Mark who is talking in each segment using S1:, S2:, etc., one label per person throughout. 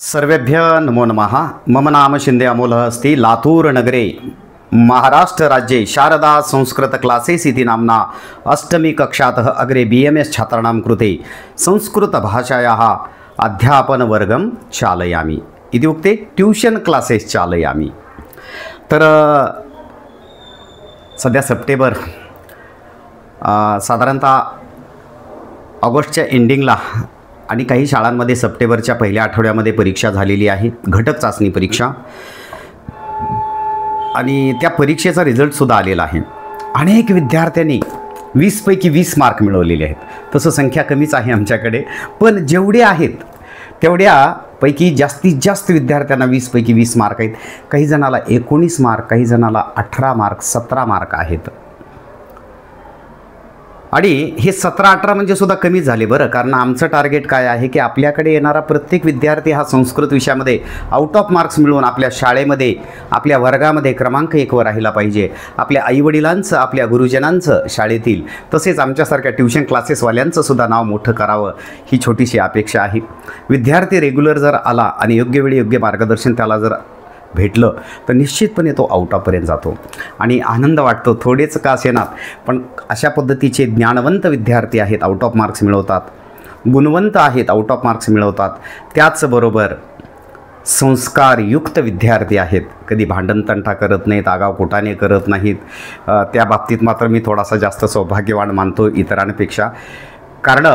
S1: सर्वेभ्य नमो नमः। मम नाम शिंदे अमोलः अस्ति। लातूर नगरे महाराष्ट्र राज्ये शारदा संस्कृत क्लासेस् इति नाम्ना अष्टमी कक्षातः अग्रे BMS छात्राणां कृते संस्कृतभाषायाः अध्यापनवर्गं चालयामि इति उक्ते ट्यूशन क्लासेस चालयामि। तर सध्या सप्टेंबर साधारणतः ऑगस्टच्या एंडिंगला आणि काही शाळांमध्ये सप्टेंबरच्या पहिल्या आठवड्यामध्ये परीक्षा झालेली आहे, घटक चाचणी परीक्षा, आणि त्या परीक्षेचा रिझल्टसुद्धा आलेला आहे। अनेक विद्यार्थ्यांनी 20 पैकी 20 मार्क मिळवलेले आहेत। तसं संख्या कमीच आहे आमच्याकडे, पण जेवढे आहेत तेवढ्यापैकी जास्तीत जास्त विद्यार्थ्यांना 20 पैकी 20 मार्क आहेत। काही जणाला 19 मार्क, काही जणाला 18 मार्क, 17 मार्क आहेत। आणि हे 17-18 म्हणजे सुद्धा कमी झाले बरं, कारण आमचं टार्गेट काय आहे की आपल्याकडे येणारा प्रत्येक विद्यार्थी हा संस्कृत विषयामध्ये आउट ऑफ मार्क्स मिळवून आपल्या शाळेमध्ये, आपल्या वर्गामध्ये क्रमांक 1 वर राहिला पाहिजे। आपल्या आईवडिलांचं, आपल्या गुरुजनांचं, शाळेतील तसेच आमच्यासारख्या ट्यूशन क्लासेसवाल्यांचं सुद्धा नाव मोठं करावं, ही छोटीशी अपेक्षा आहे। विद्यार्थी रेग्युलर जर आला आणि योग्य वेळी योग्य मार्गदर्शन त्याला जर भेटलं तर निश्चितपणे तो आउट ऑफपर्यंत जातो आणि आनंद वाटतो। थोडेच का असेनात, पण अशा पद्धतीचे ज्ञानवंत विद्यार्थी आहेत, आउट ऑफ मार्क्स मिळवतात, गुणवंत आहेत, आउट ऑफ मार्क्स मिळवतात। त्याचबरोबर संस्कारयुक्त विद्यार्थी आहेत, कधी भांडणतंटा करत नाहीत, आगावकोटाने करत नाहीत। त्या बाबतीत मात्र मी थोडासा जास्त सौभाग्यवान मानतो इतरांपेक्षा, कारण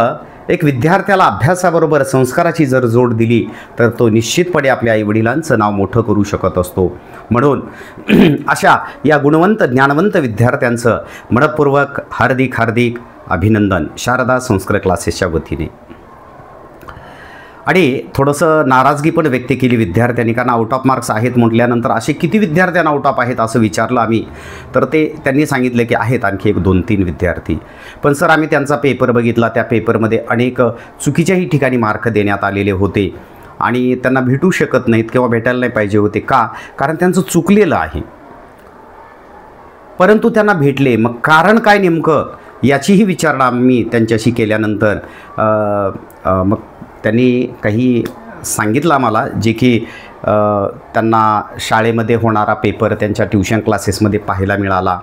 S1: एक विद्यार्थ्याला अभ्यासाबरोबर संस्काराची जर जोड दिली तर तो निश्चितपणे आपल्या आईवडिलांचं नाव मोठं करू शकत असतो। म्हणून अशा या गुणवंत ज्ञानवंत विद्यार्थ्यांचं मनपूर्वक हार्दिक अभिनंदन शारदा संस्कृत क्लासेसच्या वतीने। आणि थोडंसं नाराजगी पण व्यक्त केली विद्यार्थ्यांनी, कारण आउट ऑफ मार्क्स आहेत म्हटल्यानंतर असे किती विद्यार्थ्यांना आउट ऑफ आहेत असं विचारलं आम्ही, तर त्यांनी सांगितलं की आहेत आणखी 1-2-3 विद्यार्थी। पण सर आम्ही त्यांचा पेपर बघितला, त्या पेपरमध्ये अनेक चुकीच्याही ठिकाणी मार्क देण्यात आलेले होते आणि त्यांना भेटू शकत नाहीत किंवा भेटायला नाही पाहिजे होते। का? कारण त्यांचं चुकलेलं आहे, परंतु त्यांना भेटले। मग कारण काय नेमकं याचीही विचारणा मी त्यांच्याशी केल्यानंतर मग त्यांनी काही सांगितलं आम्हाला, जे की त्यांना शाळेमध्ये होणारा पेपर त्यांच्या ट्यूशन क्लासेसमध्ये पाहायला मिळाला।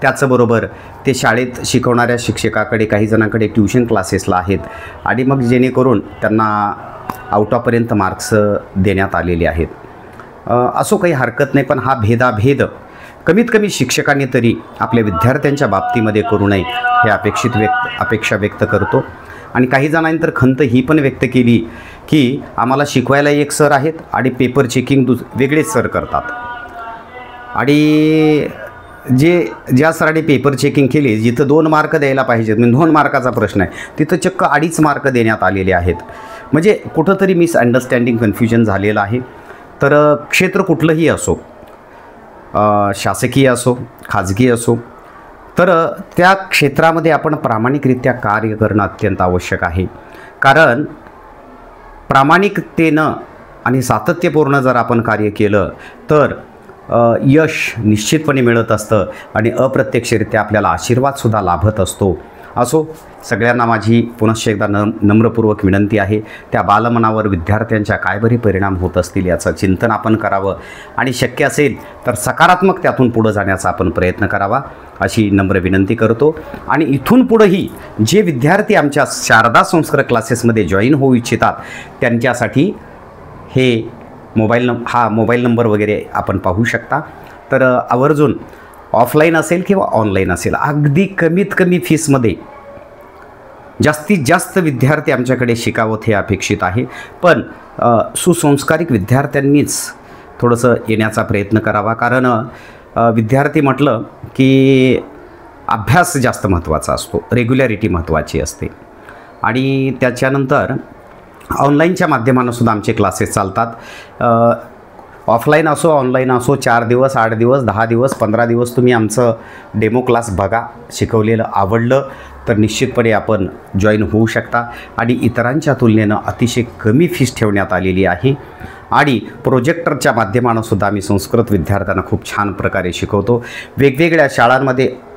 S1: त्याचबरोबर ते शाळेत शिकवणाऱ्या शिक्षकाकडे, काही जणांकडे ट्यूशन क्लासेसला आहेत, आणि मग जेणेकरून त्यांना आउट ऑफपर्यंत मार्क्स देण्यात आलेले आहेत। असो काही हरकत नाही, पण हा भेदाभेद कमीत कमी शिक्षकांनी तरी आपल्या विद्यार्थ्यांच्या बाबतीमध्ये करू नये हे अपेक्षा व्यक्त करतो। आणि काही जणांनी तर खंत ही पण व्यक्त केली की आम्हाला शिकवायला एक सर आहेत आणि पेपर चेकिंग वेगळेच सर करतात, आणि ज्या सरांनी पेपर चेकिंग केली, जिथं 2 मार्क द्यायला पाहिजेत, म्हणजे 2 मार्काचा प्रश्न आहे, तिथं चक्क 2.5 मार्क देण्यात आलेले आहेत। म्हणजे कुठंतरी मिसअंडरस्टँडिंग, कन्फ्युजन झालेलं आहे। तर क्षेत्र कुठलंही असो, शासकीय असो, खाजगी असो, तर त्या क्षेत्रामध्ये आपण प्रामाणिकरित्या कार्य करणं अत्यंत आवश्यक आहे। कारण प्रामाणिकतेनं आणि सातत्यपूर्ण जर आपण कार्य केलं तर यश निश्चितपणे मिळत असतं आणि अप्रत्यक्षरित्या आपल्याला आशीर्वादसुद्धा लाभत असतो। असो, सगळ्यांना माझी पुनश्च एकदा नम्रपूर्वक विनंती आहे, त्या बालमनावर विद्यार्थ्यांच्या काय बरे परिणाम होत असतील याचं चिंतन आपण करावं आणि शक्य असेल तर सकारात्मक त्यातून पुढं जाण्याचा आपण प्रयत्न करावा, अशी नम्र विनंती करतो। आणि इथून पुढंही जे विद्यार्थी आमच्या शारदा संस्कृत क्लासेसमध्ये जॉईन होऊ इच्छितात त्यांच्यासाठी हा मोबाईल नंबर वगैरे आपण पाहू शकता। तर आवर्जून ऑफलाईन असेल किंवा ऑनलाईन असेल, अगदी कमीत कमी फीसमध्ये जास्तीत जास्त विद्यार्थी आमच्याकडे शिकावत हे अपेक्षित आहे। पण सुसंस्कारिक विद्यार्थ्यांनीच थोडंसं येण्याचा प्रयत्न करावा, कारण विद्यार्थी म्हटलं की अभ्यास जास्त महत्त्वाचा असतो, रेग्युलॅरिटी महत्त्वाची असते। आणि त्याच्यानंतर ऑनलाईनच्या माध्यमानंसुद्धा आमचे क्लासेस चालतात। ऑफलाईन असो, ऑनलाईन असो, 4 दिवस, 8 दिवस, 10 दिवस, 15 दिवस तुम्ही आमचं डेमो क्लास बघा, शिकवलेलं आवडलं तर निश्चितपणे आपण जॉईन होऊ शकता। आणि इतरांच्या तुलनेनं अतिशय कमी फीस ठेवण्यात आलेली आहे आणि प्रोजेक्टरच्या माध्यमानंसुद्धा आम्ही संस्कृत विद्यार्थ्यांना खूप छान प्रकारे शिकवतो। वेगवेगळ्या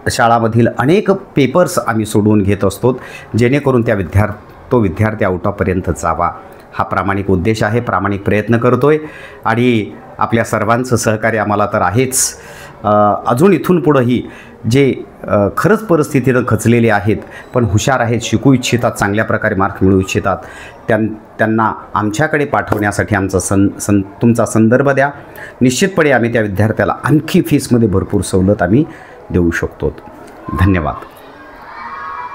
S1: शाळांमधील अनेक पेपर्स आम्ही सोडवून घेत असतो, जेणेकरून तो विद्यार्थी आउट ऑफपर्यंत जावा। हा प्रामाणिक उद्देश आहे, प्रामाणिक प्रयत्न करतोय आणि आपल्या सर्वांचं सहकार्य आम्हाला तर आहेच. अजून इथून पुढंही जे खरंच परिस्थितीनं खचलेले आहेत पण हुशार आहेत, शिकू इच्छितात, चांगल्या प्रकारे मार्क मिळवू इच्छितात, त्यांना आमच्याकडे पाठवण्यासाठी आमचा तुमचा संदर्भ द्या. निश्चितपणे आम्ही त्या विद्यार्थ्याला आणखी फीसमध्ये भरपूर सवलत आम्ही देऊ शकतो. धन्यवाद.